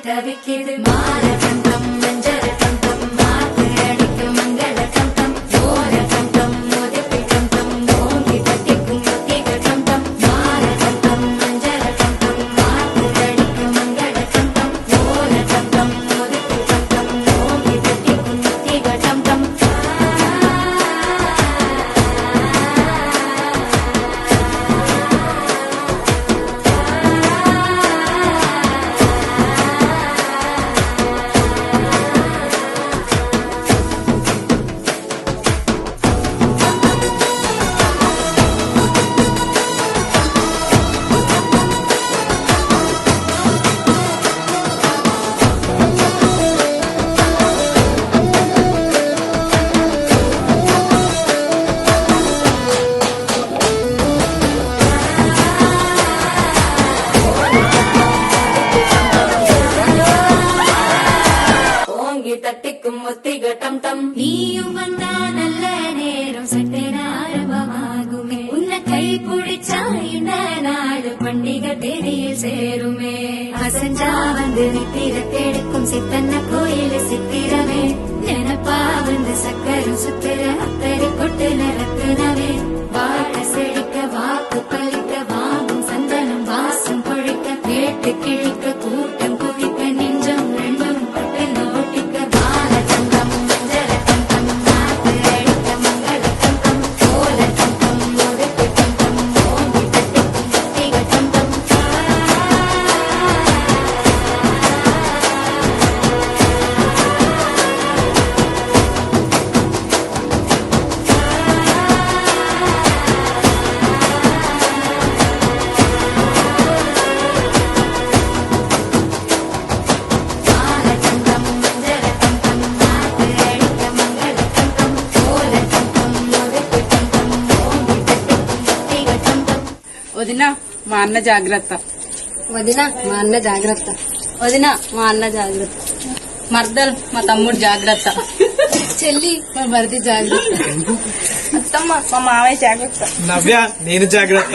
தவிக்கிது மாரகண்டம் மஞ்சரகம் மாத்து அடிக்கும் மங்களகம் ஓரகம் மோதிப்பிடம் ஓங்கி தட்டிக்கும் முத்திகம் மாரகண்டம் மஞ்சரகம் மாத்து அடிக்கும் மங்களகம் ஓரகம் மோதிப்பிடம் ஓங்கி தட்டிக்கும் முத்திகம் தட்டிக்கும் முத்திகட்டம் தம் நீயும் வந்தா நல்ல நேரம் சட்டென ஆரம்பமாகுமே உன்னை கை பிடிச்சா இந்த நாடு பண்டிகை தேதியில் சேருமே அசஞ்சா வந்து நித்திர தேடுக்கும் சித்தன்ன கோயில் சித்திரமே நினப்பா வந்து சக்கரம் சுத்திர அத்தரி கொட்டு நிறத்துனவே வாழ செழிக்க வாக்கு பலிக்க வாங்கும் சந்தனம் வாசம் பொழிக்க கேட்டு கிழிக்க கூட்டம் குவிக்க நெஞ்சம் ரெண்டும் பட்டு நோட்டிக்க பாலச்சந்தம் மஞ்சரகம் மாத்து அடிக்க மங்களகம் கோலகம் மோதிப்பிடம் ஓங்கி தட்டிக்கும் முத்திகம் వదినా మా అన్న జాగ్రత్త వదినా మా అన్న జాగ్రత్త వదినా మా అన్న జాగ్రత్త మర్దల్ మా తమ్ముడు జాగ్రత్త చెల్లి మా భర్తీ జాగ్రత్త అత్తమ్మ మా మావయ్య జాగ్రత్త నవ్య నేను జాగ్రత్త